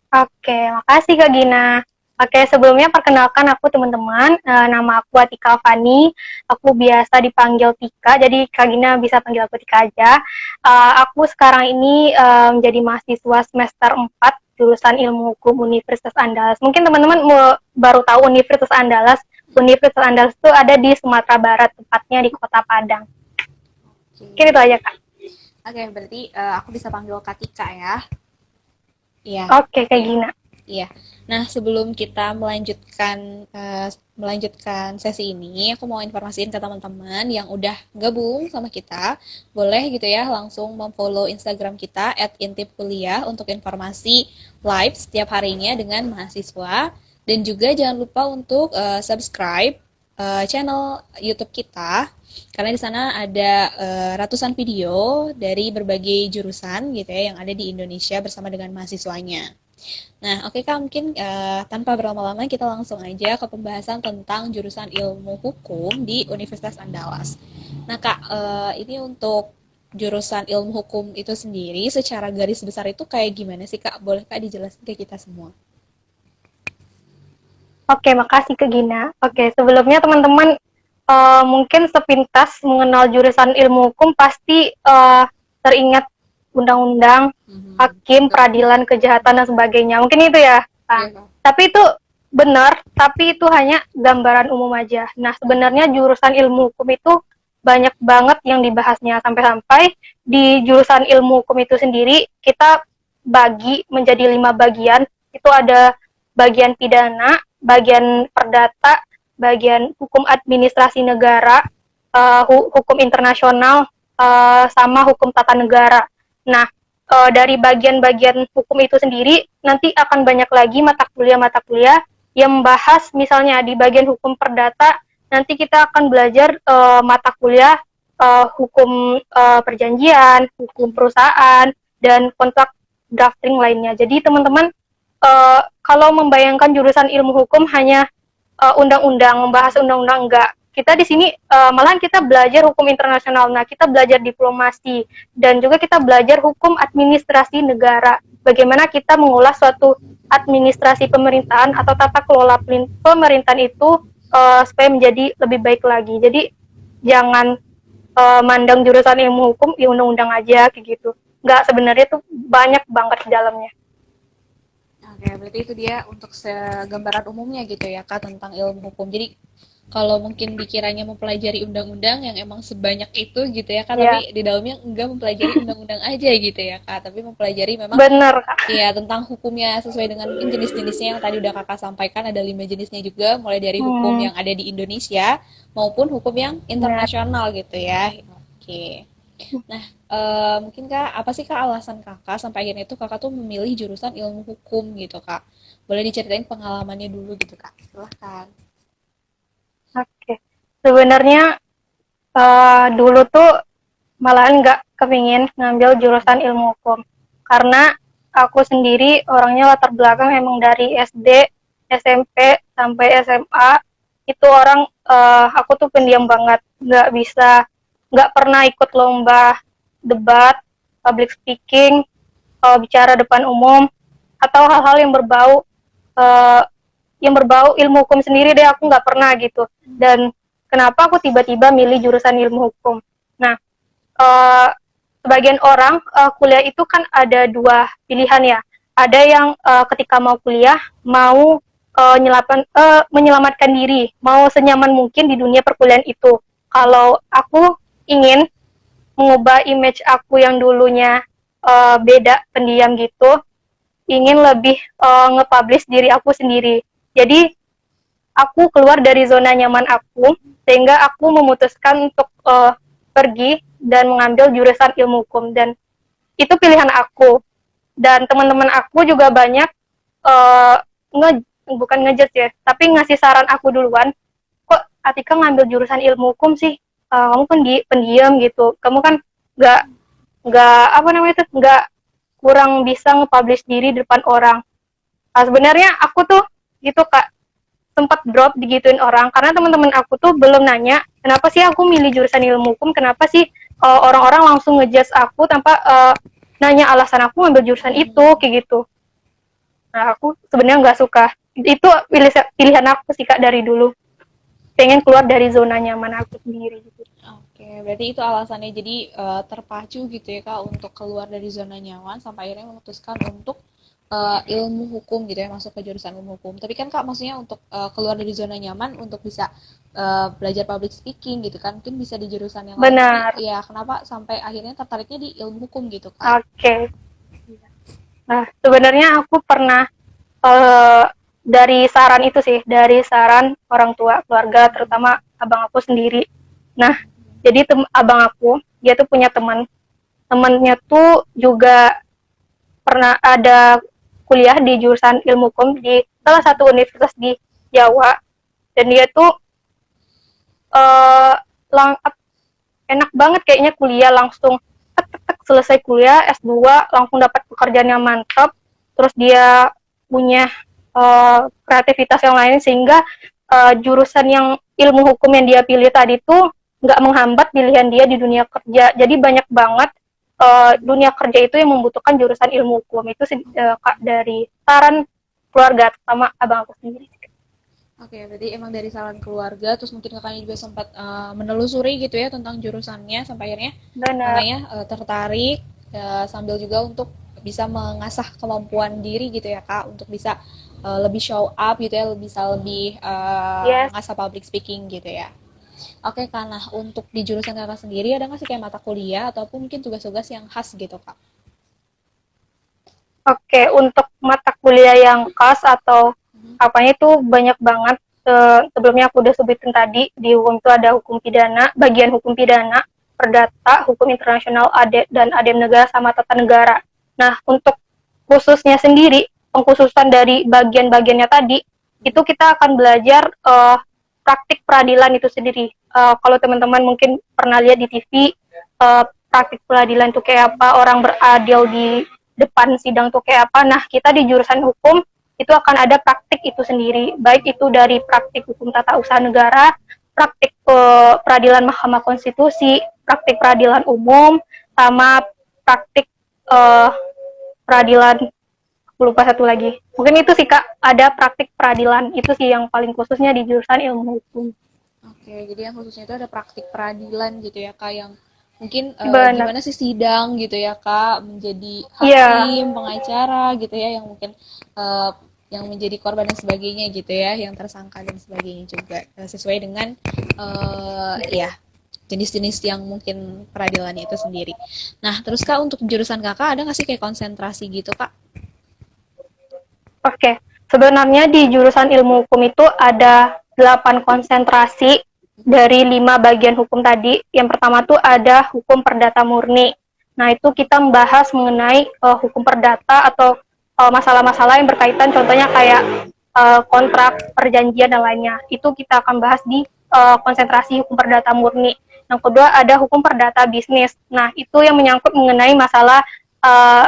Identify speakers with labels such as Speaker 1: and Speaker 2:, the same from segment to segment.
Speaker 1: Oke, makasih Kak Gina. Oke, sebelumnya perkenalkan aku teman-teman, nama aku Atika Fani, aku biasa dipanggil Tika, jadi Kak Gina bisa panggil aku Tika aja. Aku sekarang ini menjadi mahasiswa semester 4 jurusan Ilmu Hukum Universitas Andalas. Mungkin teman-teman baru tahu Universitas Andalas. Universitas Andalas itu ada di Sumatera Barat, tepatnya di Kota Padang.
Speaker 2: Oke,
Speaker 1: Mungkin itu aja Kak.
Speaker 2: oke berarti aku bisa panggil Katika ya. Iya,
Speaker 1: Oke, Kak Gina.
Speaker 2: iya. Nah, sebelum kita melanjutkan sesi ini, aku mau informasiin ke teman-teman yang udah gabung sama kita, boleh gitu ya langsung memfollow Instagram kita @intipkuliah untuk informasi live setiap harinya dengan mahasiswa dan juga jangan lupa untuk subscribe channel YouTube kita karena di sana ada ratusan video dari berbagai jurusan gitu ya yang ada di Indonesia bersama dengan mahasiswanya. Nah, oke Kak, mungkin tanpa berlama-lama kita langsung aja ke pembahasan tentang jurusan ilmu hukum di Universitas Andalas. Nah Kak, ini untuk jurusan ilmu hukum itu sendiri secara garis besar itu kayak gimana sih Kak? Boleh Kak dijelasin ke kita semua?
Speaker 1: Oke, makasih Kak Gina. Oke, sebelumnya teman-teman mungkin sepintas mengenal jurusan ilmu hukum pasti teringat undang-undang,
Speaker 2: Mhm,
Speaker 1: hakim,
Speaker 2: betul.
Speaker 1: peradilan, kejahatan, dan sebagainya. Mungkin itu ya. Nah,
Speaker 2: Iya Kak.
Speaker 1: tapi itu benar, tapi itu hanya gambaran umum aja. Nah, sebenarnya jurusan ilmu hukum itu banyak banget yang dibahasnya sampai-sampai di jurusan ilmu hukum itu sendiri kita bagi menjadi 5 bagian. Itu ada bagian pidana, bagian perdata, bagian hukum administrasi negara, hukum internasional, sama hukum tata negara. Nah, dari bagian-bagian hukum itu sendiri nanti akan banyak lagi mata kuliah yang membahas misalnya di bagian hukum perdata nanti kita akan belajar mata kuliah hukum perjanjian, hukum perusahaan dan kontrak drafting lainnya. Jadi teman-teman kalau membayangkan jurusan ilmu hukum hanya undang-undang, membahas undang-undang enggak. Kita di sini malahan kita belajar hukum internasional. Nah, kita belajar diplomasi dan juga kita belajar hukum administrasi negara. Bagaimana kita mengolah suatu administrasi pemerintahan atau tata kelola pemerintahan itu supaya menjadi lebih baik lagi. Jadi jangan mandang jurusan ilmu hukum ya undang-undang aja kayak gitu. Enggak, sebenarnya tuh banyak banget di dalamnya.
Speaker 2: Oke, berarti itu dia untuk segambaran umumnya gitu ya Kak tentang ilmu hukum. Jadi kalau mungkin dikiranya mempelajari undang-undang yang emang sebanyak itu gitu ya Kak, tapi
Speaker 1: Ya,
Speaker 2: di dalamnya enggak mempelajari undang-undang aja gitu ya Kak, tapi mempelajari memang
Speaker 1: bener Kak.
Speaker 2: ya tentang hukumnya sesuai dengan mungkin jenis-jenisnya yang tadi udah Kakak sampaikan ada 5 jenisnya juga, mulai dari hukum
Speaker 1: Hmm,
Speaker 2: yang ada di Indonesia maupun hukum yang
Speaker 1: benar.
Speaker 2: internasional gitu ya. Oke. Nah, mungkin Kak, apa sih Kak alasan Kakak sampai akhirnya itu Kakak tuh memilih jurusan ilmu hukum gitu Kak? Boleh diceritain pengalamannya dulu gitu Kak? Silahkan.
Speaker 1: Oke. Sebenarnya dulu tuh malahan nggak kepingin ngambil jurusan ilmu hukum karena aku sendiri orangnya latar belakang emang dari SD, SMP sampai SMA itu orang aku tuh pendiam banget, nggak pernah ikut lomba debat, public speaking, bicara depan umum atau hal-hal uh, yang berbau ilmu hukum sendiri deh aku nggak pernah gitu. Dan kenapa aku tiba-tiba milih jurusan ilmu hukum? Nah, uh, sebagian orang kuliah itu kan ada dua pilihan ya. Ada yang ketika mau kuliah mau menyelamatkan diri, mau senyaman mungkin di dunia perkuliahan itu. Kalau aku ingin mengubah image aku yang dulunya beda pendiam gitu, ingin lebih nge-publish diri aku sendiri. Jadi aku keluar dari zona nyaman aku sehingga aku memutuskan untuk pergi dan mengambil jurusan ilmu hukum dan itu pilihan aku dan teman-teman aku juga banyak uh, nge bukan ngejudge ya tapi ngasih saran aku duluan kok Atika ngambil jurusan ilmu hukum sih kamu kan pendiam gitu kamu kan nggak apa namanya itu nggak kurang bisa nge-publish diri di depan orang. Nah, sebenarnya aku tuh gitu kak sempat drop digituin orang karena teman-teman aku tuh belum nanya kenapa sih aku milih jurusan ilmu hukum, kenapa sih orang-orang langsung ngejudge aku tanpa nanya alasan aku ngambil jurusan itu kayak gitu. Nah, aku sebenarnya nggak suka. Itu pilihan aku sih Kak dari dulu. Pengen keluar dari zona nyaman aku sendiri gitu.
Speaker 2: Oke, berarti itu alasannya jadi terpacu gitu ya Kak untuk keluar dari zona nyaman sampai akhirnya memutuskan untuk ilmu hukum gitu ya, masuk ke jurusan ilmu hukum. Tapi kan Kak maksudnya untuk keluar dari zona nyaman untuk bisa belajar public speaking gitu kan, mungkin bisa di jurusan yang lain. Tapi
Speaker 1: Benar.
Speaker 2: ya kenapa sampai akhirnya tertariknya di ilmu hukum gitu Kak?
Speaker 1: Oke. Nah, sebenarnya aku pernah eh, dari saran itu sih, dari saran orang tua, keluarga, terutama abang aku sendiri. Nah, jadi abang aku, dia tuh punya temannya tuh juga pernah ada kuliah di jurusan ilmu hukum di salah satu universitas di Jawa, dan dia tuh eh, lang enak banget kayaknya kuliah langsung selesai kuliah S2 langsung dapat pekerjaan yang mantap, terus dia punya kreativitas yang lain sehingga jurusan yang ilmu hukum yang dia pilih tadi tuh nggak menghambat pilihan dia di dunia kerja. Jadi banyak banget dunia kerja itu yang membutuhkan jurusan ilmu hukum itu Kak, dari saran keluarga sama abang aku sendiri.
Speaker 2: Oke, berarti emang dari saran keluarga, terus mungkin kakaknya juga sempat menelusuri gitu ya tentang jurusannya, sampai akhirnya
Speaker 1: Benar.
Speaker 2: kakaknya tertarik, sambil juga untuk bisa mengasah kemampuan diri gitu ya kak, untuk bisa lebih show up gitu ya, bisa lebih
Speaker 1: Yes.
Speaker 2: mengasah public speaking gitu ya. Oke, karena untuk di jurusan kakak sendiri ada nggak sih kayak mata kuliah ataupun mungkin tugas-tugas yang khas gitu kak?
Speaker 1: Oke, untuk mata kuliah yang khas atau apanya itu banyak banget. Sebelumnya aku udah sebutin tadi, di hukum itu ada hukum pidana, bagian hukum pidana, perdata, hukum internasional, dan adem negara sama tata negara. Nah, untuk khususnya sendiri, pengkhususan dari bagian-bagiannya tadi, itu kita akan belajar praktik peradilan itu sendiri. Kalau teman-teman mungkin pernah lihat di TV, praktik peradilan itu kayak apa, orang beradil di depan sidang tuh kayak apa. Nah, kita di jurusan hukum itu akan ada praktik itu sendiri, baik itu dari praktik hukum tata usaha negara, praktik peradilan Mahkamah Konstitusi, praktik peradilan umum, sama praktik uh, peradilan, aku lupa satu lagi. Mungkin itu sih Kak, ada praktik peradilan, itu sih yang paling khususnya di jurusan ilmu hukum.
Speaker 2: Oke, jadi yang khususnya itu ada praktik peradilan gitu ya kak, yang mungkin
Speaker 1: Benar.
Speaker 2: gimana sih sidang gitu ya kak, menjadi
Speaker 1: Iya,
Speaker 2: hakim, pengacara gitu ya, yang mungkin eh, yang menjadi korban dan sebagainya gitu ya, yang tersangka dan sebagainya juga. Sesuai dengan ya jenis-jenis yang mungkin peradilannya itu sendiri. Nah, terus kak untuk jurusan kakak ada nggak sih kayak konsentrasi gitu kak?
Speaker 1: oke. Sebenarnya di jurusan ilmu hukum itu ada 8 konsentrasi dari 5 bagian hukum tadi. Yang pertama tuh ada hukum perdata murni. Nah, itu kita membahas mengenai hukum perdata atau masalah-masalah yang berkaitan contohnya kayak kontrak, perjanjian dan lainnya. Itu kita akan bahas di konsentrasi hukum perdata murni. Yang kedua ada hukum perdata bisnis. Nah, itu yang menyangkut mengenai masalah uh,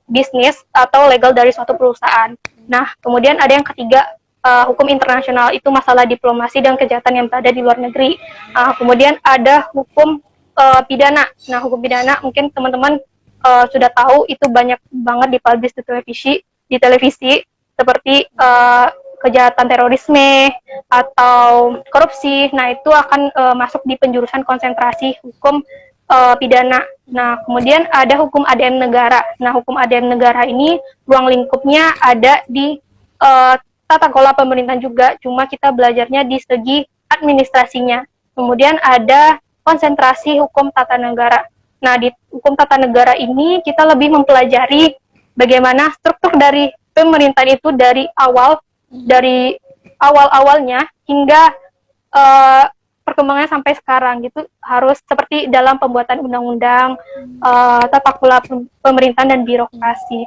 Speaker 1: bisnis atau legal dari suatu perusahaan. Nah, kemudian ada yang ketiga, hukum internasional, itu masalah diplomasi dan kejahatan yang berada di luar negeri. Kemudian ada hukum pidana. Nah, hukum pidana mungkin teman-teman sudah tahu itu banyak banget dipublish di televisi seperti kejahatan terorisme atau korupsi. Nah, itu akan masuk di penjurusan konsentrasi hukum pidana. Nah, kemudian ada hukum ADM negara. Nah, hukum ADM negara ini ruang lingkupnya ada di tata kelola pemerintahan juga, cuma kita belajarnya di segi administrasinya. Kemudian ada konsentrasi hukum tata negara. Nah, di hukum tata negara ini kita lebih mempelajari bagaimana struktur dari pemerintahan itu dari awal-awalnya hingga uh, perkembangannya sampai sekarang gitu, harus seperti dalam pembuatan undang-undang, tata kelola pemerintahan dan birokrasi.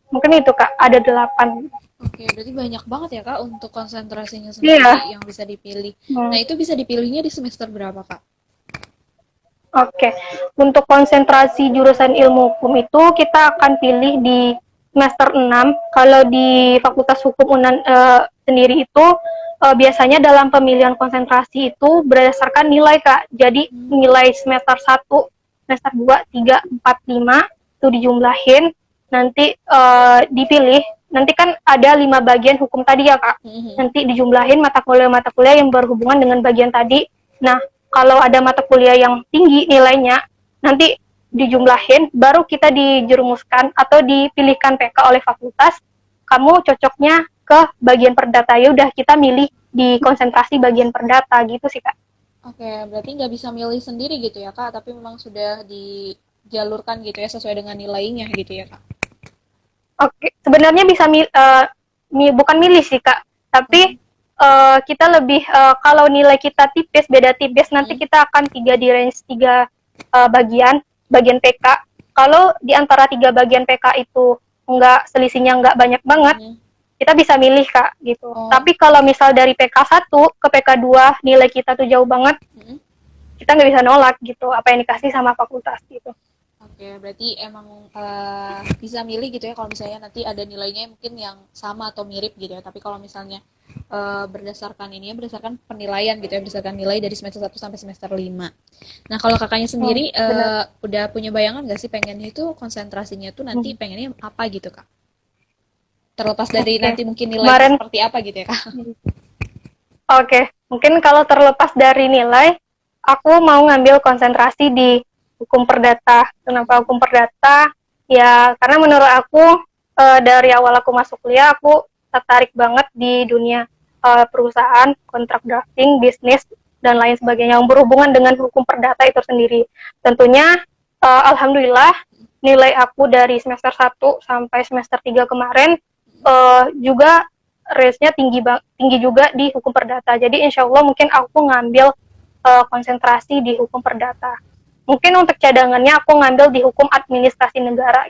Speaker 1: Mungkin itu Kak, ada 8.
Speaker 2: Oke, berarti banyak banget ya kak untuk konsentrasinya
Speaker 1: Iya.
Speaker 2: sendiri yang bisa dipilih. Nah,
Speaker 1: Hmm.
Speaker 2: itu bisa dipilihnya di semester berapa kak?
Speaker 1: Oke, untuk konsentrasi jurusan ilmu hukum itu kita akan pilih di semester 6. Kalau di Fakultas Hukum UNAN sendiri itu biasanya dalam pemilihan konsentrasi itu berdasarkan nilai Kak. Jadi nilai semester 1, semester 2, 3, 4, 5 itu dijumlahin, nanti dipilih nanti kan ada 5 bagian hukum tadi ya Kak. Nanti dijumlahin mata kuliah yang berhubungan dengan bagian tadi. Nah, kalau ada mata kuliah yang tinggi nilainya, nanti dijumlahin, baru kita dijerumuskan atau dipilihkan PK oleh fakultas, kamu cocoknya ke bagian perdata. Ya udah kita milih di konsentrasi bagian perdata gitu sih Kak.
Speaker 2: Oke, berarti nggak bisa milih sendiri gitu ya Kak, tapi memang sudah dijalurkan gitu ya sesuai dengan nilainya gitu ya Kak.
Speaker 1: Oke, sebenarnya bisa bukan milih sih Kak, tapi kita lebih kalau nilai kita tipis, beda tipis, nanti kita akan di range 3 bagian PK. Kalau di antara 3 bagian PK itu selisihnya nggak banyak banget, kita bisa milih Kak gitu. Tapi kalau misal dari PK 1 ke PK 2 nilai kita tuh jauh banget, kita nggak bisa nolak gitu apa yang dikasih sama fakultas gitu.
Speaker 2: Oke, berarti emang bisa milih gitu ya kalau misalnya nanti ada nilainya mungkin yang sama atau mirip gitu ya. Tapi kalau misalnya berdasarkan penilaian gitu ya, berdasarkan nilai dari semester 1 sampai semester 5. Nah, kalau kakaknya sendiri udah punya bayangan nggak sih pengennya itu konsentrasinya tuh nanti pengennya apa gitu Kak? Terlepas dari nanti mungkin nilai seperti apa gitu ya Kak?
Speaker 1: Oke, mungkin kalau terlepas dari nilai, aku mau ngambil konsentrasi di hukum perdata. Kenapa hukum perdata? Ya, karena menurut aku dari awal aku masuk kuliah, aku tertarik banget di dunia perusahaan, kontrak drafting, bisnis, dan lain sebagainya yang berhubungan dengan hukum perdata itu sendiri. Tentunya, alhamdulillah, nilai aku dari semester 1 sampai semester 3 kemarin juga range-nya tinggi juga di hukum perdata. Jadi insya Allah mungkin aku ngambil konsentrasi di hukum perdata. Mungkin untuk cadangannya aku ngambil di hukum administrasi negara.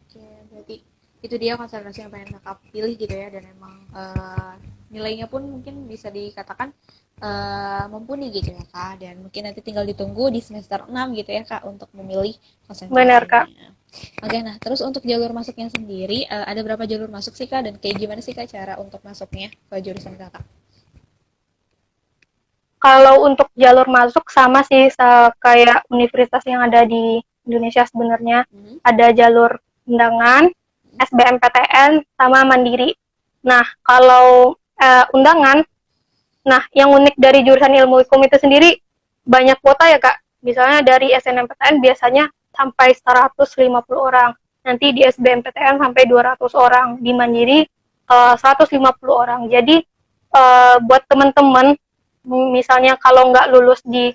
Speaker 2: Oke, berarti itu dia konsentrasi yang pengen kakak pilih gitu ya, dan emang nilainya pun mungkin bisa dikatakan mumpuni gitu ya Kak, dan mungkin nanti tinggal ditunggu di semester 6 gitu ya Kak untuk memilih konsentrasinya.
Speaker 1: Benar Kak.
Speaker 2: Oke, nah terus untuk jalur masuknya sendiri ada berapa jalur masuk sih Kak, dan kayak gimana sih Kak cara untuk masuknya ke jurusan Kakak?
Speaker 1: Kalau untuk jalur masuk sama sih kayak universitas yang ada di Indonesia sebenarnya. Ada jalur undangan, SBMPTN, sama mandiri. Nah, kalau undangan, nah yang unik dari jurusan ilmu hukum itu sendiri banyak kuota ya Kak. Misalnya dari SNMPTN biasanya sampai 150 orang. Nanti di SBMPTN sampai 200 orang. Di mandiri 150 orang. Jadi buat teman-teman misalnya kalau nggak lulus di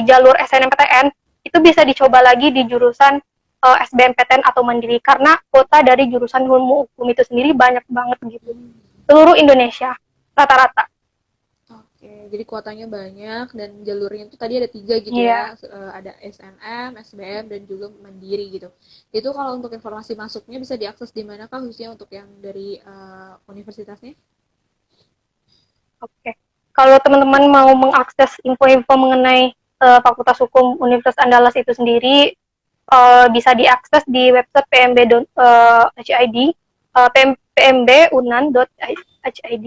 Speaker 1: jalur SNMPTN, itu bisa dicoba lagi di jurusan SBMPTN atau mandiri, karena kuota dari jurusan ilmu hukum itu sendiri banyak banget gitu, seluruh Indonesia rata-rata.
Speaker 2: Oke, jadi kuotanya banyak dan jalurnya itu tadi ada 3 gitu ya, ada SNM, SBM, dan juga mandiri gitu. Itu kalau untuk informasi masuknya bisa diakses di mana Kak, khususnya untuk yang dari universitasnya?
Speaker 1: Oke. Kalau teman-teman mau mengakses info-info mengenai Fakultas Hukum Universitas Andalas itu sendiri, bisa diakses di website pmb.hid, pmbunan.hid.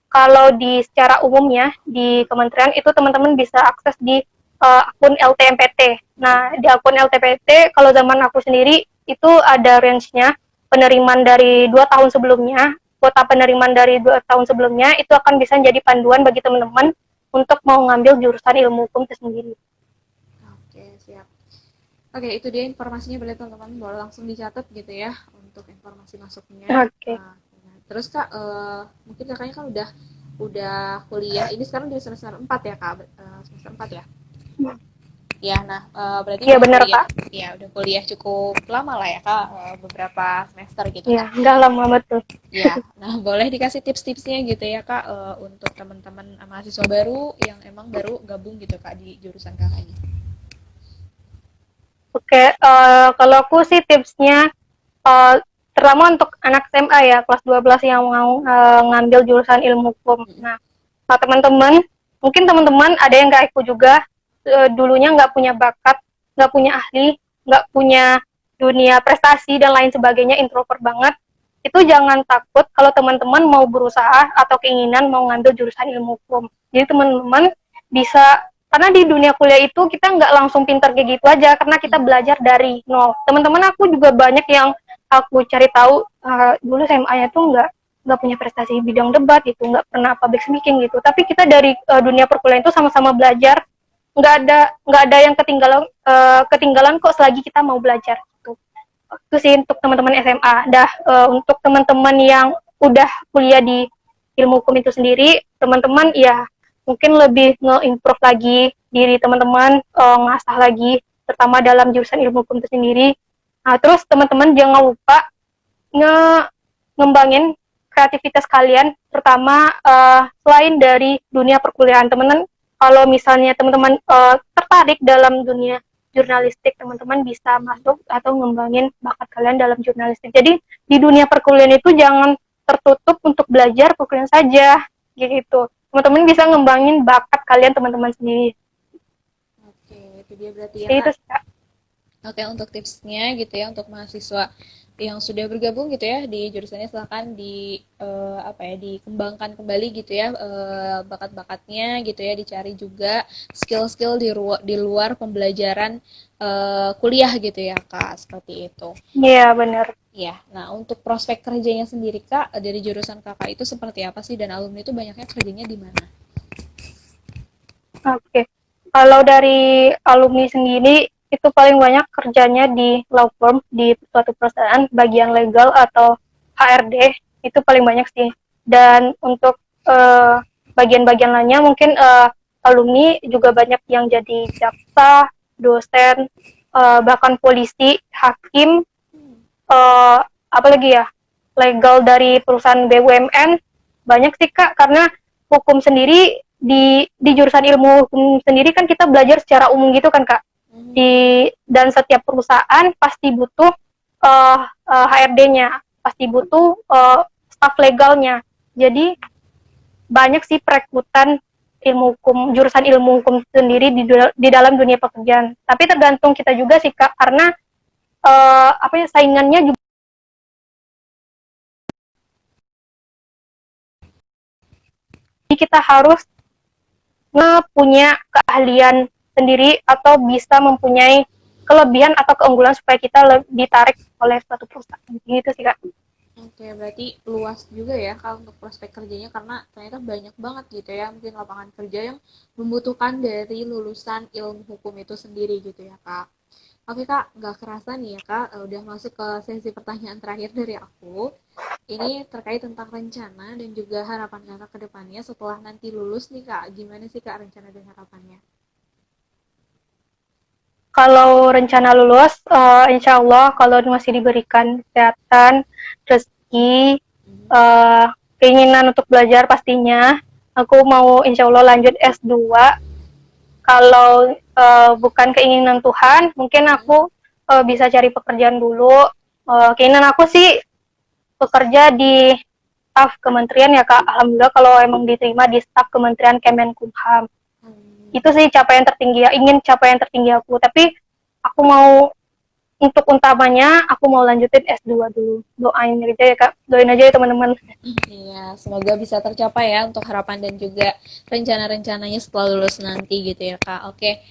Speaker 1: Kalau di secara umumnya di kementerian itu teman-teman bisa akses di akun LTMPT. Nah, di akun LTMPT kalau zaman aku sendiri itu ada range-nya penerimaan dari 2 tahun sebelumnya. Kuota penerimaan dari 2 tahun sebelumnya itu akan bisa menjadi panduan bagi teman-teman untuk mau ngambil jurusan ilmu hukum itu sendiri.
Speaker 2: Oke, siap. Oke, itu dia informasinya, boleh teman-teman boleh langsung dicatat gitu ya untuk informasi masuknya.
Speaker 1: Oke.
Speaker 2: Nah, terus Kak, mungkin kakaknya kan udah kuliah. Ini sekarang di semester 4 ya Kak? Semester 4 ya? Ya, nah berarti
Speaker 1: Iya benar Kak.
Speaker 2: Ya, udah kuliah cukup lama lah ya Kak, beberapa semester gitu.
Speaker 1: Iya, udah lama betul.
Speaker 2: Ya, nah boleh dikasih tips-tipsnya gitu ya Kak, untuk teman-teman mahasiswa baru yang emang baru gabung gitu Kak di jurusan kakaknya.
Speaker 1: Oke, kalau aku sih tipsnya terutama untuk anak SMA ya, kelas 12 yang mau ngambil jurusan ilmu hukum. Nah, teman-teman, mungkin teman-teman ada yang kayak aku juga, dulunya nggak punya bakat, nggak punya ahli, nggak punya dunia prestasi dan lain sebagainya, introvert banget. Itu jangan takut kalau teman-teman mau berusaha atau keinginan mau ngambil jurusan ilmu hukum. Jadi teman-teman bisa, karena di dunia kuliah itu kita nggak langsung pintar kayak gitu aja, karena kita belajar dari nol. Teman-teman aku juga banyak yang aku cari tahu dulu SMA-nya tuh nggak punya prestasi bidang debat gitu, nggak pernah public speaking gitu. Tapi kita dari dunia perkuliahan itu sama-sama belajar, nggak ada yang ketinggalan kok selagi kita mau belajar gitu. Itu sih untuk teman-teman SMA. Untuk teman-teman yang udah kuliah di ilmu hukum itu sendiri, teman-teman ya mungkin lebih nge-improve lagi diri teman-teman, ngasah lagi, terutama dalam jurusan ilmu hukum itu sendiri. Nah, terus teman-teman jangan lupa ngembangin kreativitas kalian, terutama selain dari dunia perkuliahan. Teman-teman, kalau misalnya teman-teman tertarik dalam dunia jurnalistik, teman-teman bisa masuk atau ngembangin bakat kalian dalam jurnalistik. Jadi di dunia perkuliahan itu jangan tertutup untuk belajar perkuliahan saja, gitu. Teman-teman bisa ngembangin bakat kalian teman-teman sendiri.
Speaker 2: Oke, itu dia berarti ya
Speaker 1: Jadi itu
Speaker 2: Kak.
Speaker 1: sih, Kak.
Speaker 2: Oke, untuk tipsnya gitu ya untuk mahasiswa yang sudah bergabung gitu ya di jurusannya, silahkan dikembangkan kembali gitu ya, bakat-bakatnya gitu ya, dicari juga skill-skill di luar pembelajaran kuliah gitu ya Kak, seperti itu.
Speaker 1: Iya, benar.
Speaker 2: Ya, nah untuk prospek kerjanya sendiri Kak, dari jurusan Kakak itu seperti apa sih, dan alumni itu banyaknya kerjanya di mana?
Speaker 1: Oke. Kalau dari alumni sendiri, itu paling banyak kerjanya di law firm, di suatu perusahaan, bagian legal atau HRD, itu paling banyak sih. Dan untuk eh, bagian-bagian lainnya, mungkin alumni juga banyak yang jadi jaksa, dosen, bahkan polisi, hakim, eh, apalagi ya, legal dari perusahaan BUMN, banyak sih Kak, karena hukum sendiri di jurusan ilmu hukum sendiri kan kita belajar secara umum gitu kan Kak. Dan setiap perusahaan pasti butuh HRD-nya, pasti butuh staf legalnya. Jadi banyak sih perekrutan jurusan ilmu hukum sendiri di dalam dunia pekerjaan. Tapi tergantung kita juga sih Kak, karena saingannya juga. Jadi kita harus punya keahlian sendiri atau bisa mempunyai kelebihan atau keunggulan supaya kita ditarik oleh suatu perusahaan. Gitu sih Kak.
Speaker 2: Oke, berarti luas juga ya Kak untuk prospek kerjanya, karena ternyata banyak banget gitu ya mungkin lapangan kerja yang membutuhkan dari lulusan ilmu hukum itu sendiri gitu ya Kak. Oke Kak, nggak kerasa nih ya Kak, udah masuk ke sesi pertanyaan terakhir dari aku. Ini terkait tentang rencana dan juga harapan Kakak ke depannya setelah nanti lulus nih Kak. Gimana sih Kak rencana dan harapannya?
Speaker 1: Kalau rencana lulus, insya Allah kalau masih diberikan kesehatan, rezeki, uh, keinginan untuk belajar pastinya, aku mau insya Allah lanjut S2. Kalau bukan keinginan Tuhan, mungkin aku bisa cari pekerjaan dulu. Keinginan aku sih bekerja di staf kementerian ya Kak. Alhamdulillah kalau emang diterima di staf kementerian Kemenkumham. Itu sih capaian tertinggi, ingin capaian tertinggi aku. Tapi aku mau, untuk utamanya aku mau lanjutin S2 dulu. Doain aja ya Kak, doain aja ya teman-teman.
Speaker 2: Iya, semoga bisa tercapai ya untuk harapan dan juga rencana-rencananya setelah lulus nanti gitu ya Kak. Oke,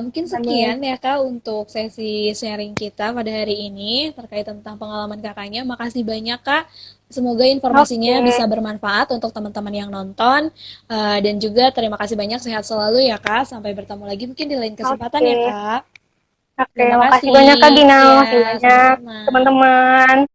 Speaker 2: mungkin
Speaker 1: Amin.
Speaker 2: sekian ya Kak untuk sesi sharing kita pada hari ini terkait tentang pengalaman kakaknya. Makasih banyak Kak. Semoga informasinya
Speaker 1: Oke,
Speaker 2: bisa bermanfaat untuk teman-teman yang nonton. Dan juga terima kasih banyak, sehat selalu ya Kak. Sampai bertemu lagi mungkin di lain kesempatan ya
Speaker 1: oke,
Speaker 2: Kak.
Speaker 1: oke.
Speaker 2: Terima
Speaker 1: Makasih
Speaker 2: kasih.
Speaker 1: banyak Kak Gina,
Speaker 2: Ya,
Speaker 1: makasih banyak
Speaker 2: sama-sama.
Speaker 1: teman-teman.